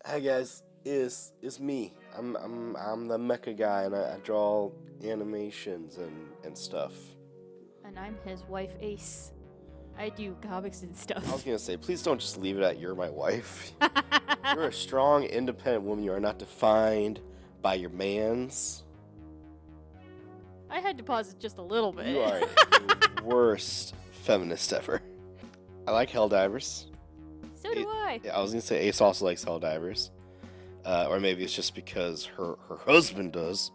Hi guys, it's me. I'm the Mecha guy, and I draw animations and stuff. And I'm his wife, Ace. I do comics and I was stuff. gonna say, please don't just leave it at you're my wife. You're a strong, independent woman. You are not defined by your man's. I had to pause it just a little bit. You are the worst feminist ever. I like Helldivers. So do I. Yeah, I was gonna say Ace also likes Helldivers, or maybe it's just because her husband does.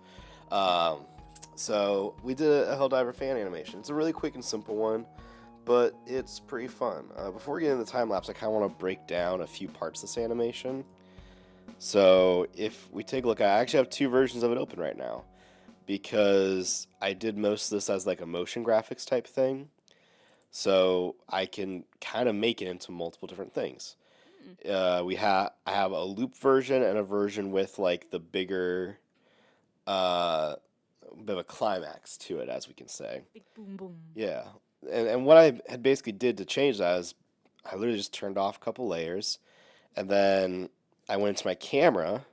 Um, so we did a Helldiver fan animation. It's a really quick and simple one, but it's pretty fun. Before we get into the time lapse, I kind of want to break down a few parts of this animation. So if we take a look, I actually have two versions of it open right now because I did most of this as like a motion graphics type thing. So I can kind of make it into multiple different things. I have a loop version and a version with like the bigger bit of a climax to it, as we can say. Big boom boom. Yeah, and what I had basically did to change that is I literally just turned off a couple layers, and then I went into my camera,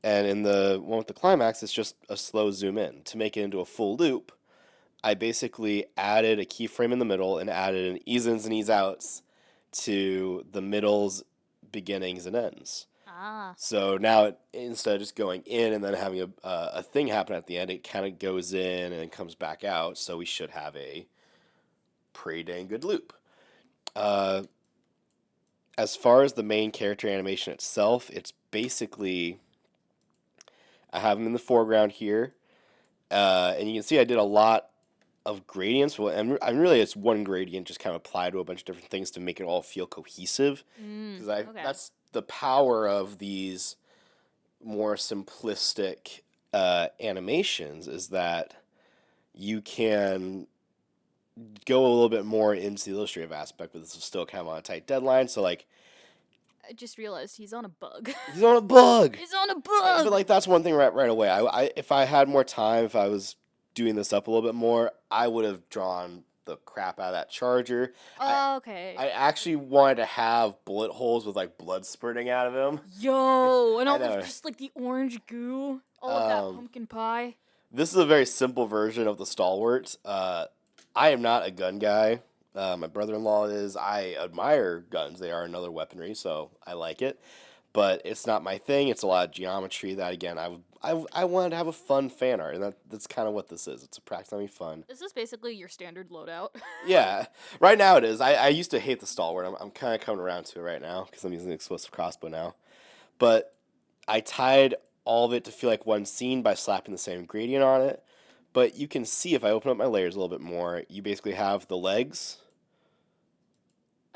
and in the one with the climax, it's just a slow zoom in. To make it into a full loop, I basically added a keyframe in the middle and added an ease ins and ease outs to the middles, beginnings, and ends. Ah. So now, instead of just going in and then having a thing happen at the end, it kind of goes in and then comes back out. So we should have a pretty dang good loop. As far as the main character animation itself, it's basically I have him in the foreground here, and you can see I did a lot of gradients. Well, and really, it's one gradient just kind of applied to a bunch of different things to make it all feel cohesive. Because Okay. that's the power of these more simplistic animations, is that you can go a little bit more into the illustrative aspect, but this is still kind of on a tight deadline. So like, I just realized he's on a bug. he's on a bug. He's on a bug. But like that's one thing right away. I if I had more time, if I was doing this up a little bit more, I would have drawn the crap out of that charger. Okay. I actually wanted to have bullet holes with like blood spurting out of him. Yo, and I all know. of just like the orange goo, all of that pumpkin pie. This is a very simple version of the stalwart. I am not a gun guy. My brother-in-law is. I admire guns. They are another weaponry, so I like it. But it's not my thing. It's a lot of geometry that, again, I wanted to have a fun fan art, and that's kind of what this is. It's a practically fun. Is this basically your standard loadout? Yeah, right now it is. I used to hate the stalwart. I'm kind of coming around to it right now because I'm using the explosive crossbow now. But I tied all of it to feel like one scene by slapping the same gradient on it. But you can see if I open up my layers a little bit more, you basically have the legs.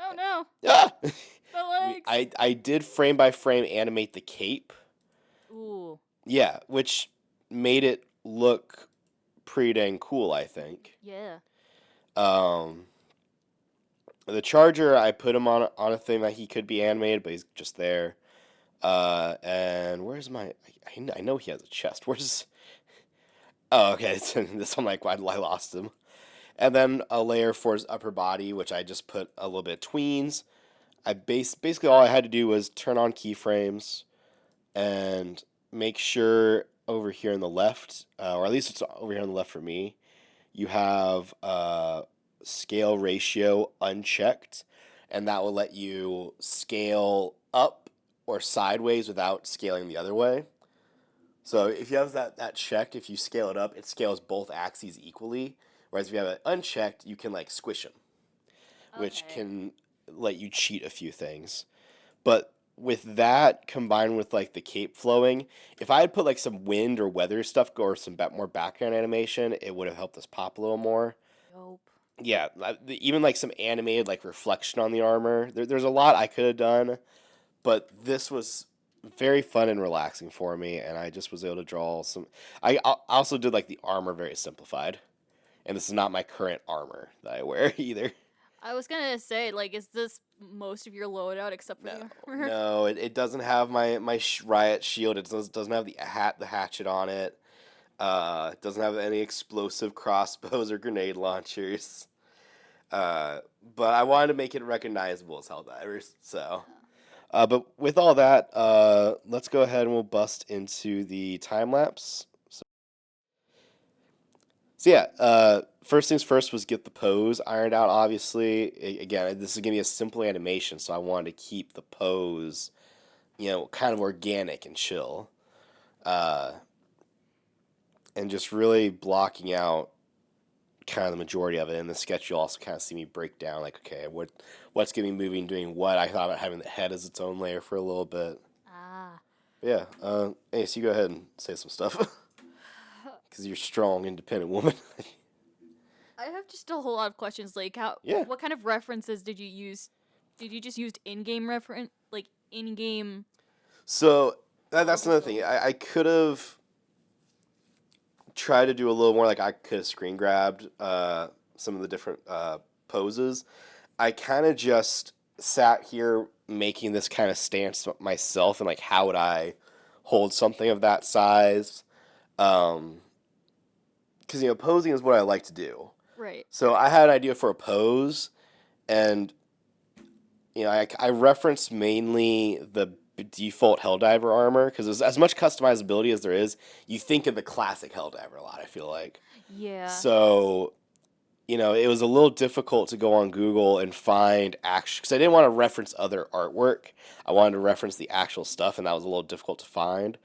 Oh no. Ah! The legs. I did frame by frame animate the cape. Ooh. Yeah, which made it look pretty dang cool, I think. Yeah. The charger, I put him on a thing that he could be animated, but he's just there. And where's my? I know he has a chest. Where's? Oh, okay. It's in this one. Like, I lost him. And then a layer for his upper body, which I just put a little bit of tweens. Basically all I had to do was turn on keyframes and make sure over here on the left, or at least it's over here on the left for me, you have scale ratio unchecked, and that will let you scale up or sideways without scaling the other way. So if you have that checked, if you scale it up, it scales both axes equally. Whereas if you have it unchecked, you can like squish them, which can let you cheat a few things. But with that combined with like the cape flowing, if I had put like some wind or weather stuff or some more background animation, it would have helped us pop a little more. Dope. Yeah, even like some animated like reflection on the armor. There's a lot I could have done, but this was very fun and relaxing for me, and I just was able to draw some. I also did like the armor very simplified. And this is not my current armor that I wear either. I was gonna say, like, is this most of your loadout except for the armor? No, it doesn't have my riot shield. It doesn't have the hatchet on it. It doesn't have any explosive crossbows or grenade launchers. But I wanted to make it recognizable as Helldivers, so But with all that, let's go ahead and we'll bust into the time lapse. So yeah, first things first was get the pose ironed out. Obviously, again, this is gonna be a simple animation, so I wanted to keep the pose, kind of organic and chill, uh, and just really blocking out kind of the majority of it. In the sketch, you'll also kind of see me break down, like, okay, what's getting moving, doing what. I thought about having the head as its own layer for a little bit. Ah. Yeah. Hey, so you go ahead and say some stuff, because you're a strong, independent woman. I have just a whole lot of questions. Like, Yeah. what kind of references did you use? Did you just use in-game reference, like in-game? So that's another thing. I could have tried to do a little more. Like I could have screen grabbed some of the different poses. I kind of just sat here making this kind of stance myself, and like how would I hold something of that size? Because posing is what I like to do. Right. So I had an idea for a pose, and I referenced mainly the default Helldiver armor because as much customizability as there is, you think of the classic Helldiver a lot. I feel like. Yeah. So, it was a little difficult to go on Google and find actual because I didn't want to reference other artwork. I wanted to reference the actual stuff, and that was a little difficult to find.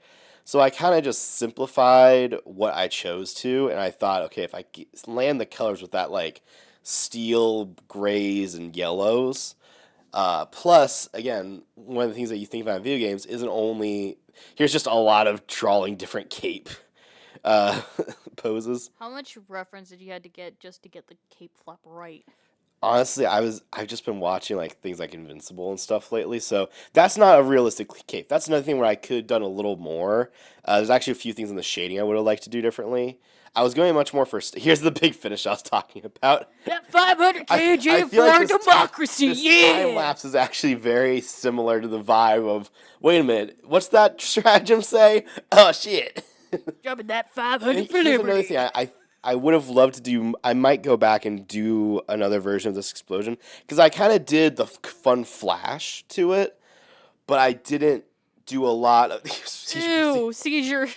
So I kind of just simplified what I chose to, and I thought, okay, if I land the colors with that like steel grays and yellows, plus again, one of the things that you think about in video games isn't only here's just a lot of drawing different cape poses. How much reference did you had to get just to get the cape flap right? Honestly, I've just been watching like things like Invincible and stuff lately, so that's not a realistic cape. That's another thing where I could have done a little more. There's actually a few things in the shading I would have liked to do differently. I was going much more for here's the big finish I was talking about. That 500 kg I feel for like democracy, this yeah! time lapse is actually very similar to the vibe of wait a minute, what's that stratagem say? Oh shit! Dropping that 500 for Here's another liberty. thing I would have loved to do. I might go back and do another version of this explosion because I kind of did the fun flash to it, but I didn't do a lot of Ew, seizures.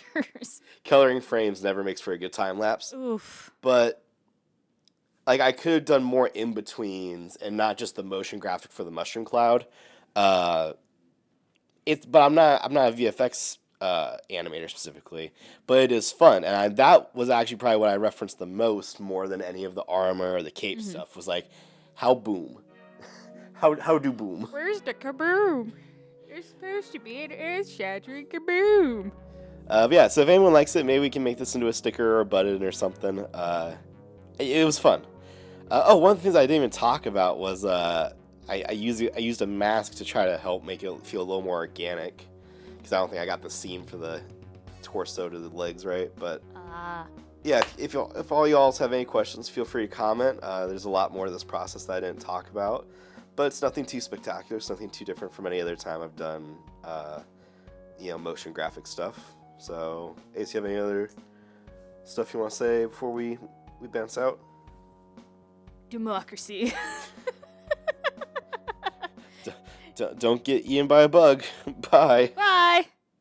Coloring frames never makes for a good time lapse. Oof. But like I could have done more in betweens and not just the motion graphic for the mushroom cloud. But I'm not a VFX animator specifically, but it is fun, and that was actually probably what I referenced the most, more than any of the armor or the cape stuff. Was like, how boom, how do boom. Where's the kaboom? There's supposed to be an earth-shattering kaboom. Yeah, so if anyone likes it, maybe we can make this into a sticker or a button or something. It was fun. One of the things I didn't even talk about was I used a mask to try to help make it feel a little more organic. Because I don't think I got the seam for the torso to the legs right, but yeah. If all y'all have any questions, feel free to comment. There's a lot more to this process that I didn't talk about, but it's nothing too spectacular. It's nothing too different from any other time I've done, motion graphic stuff. So, Ace, you have any other stuff you want to say before we bounce out? Democracy. Don't get eaten by a bug. Bye. Bye.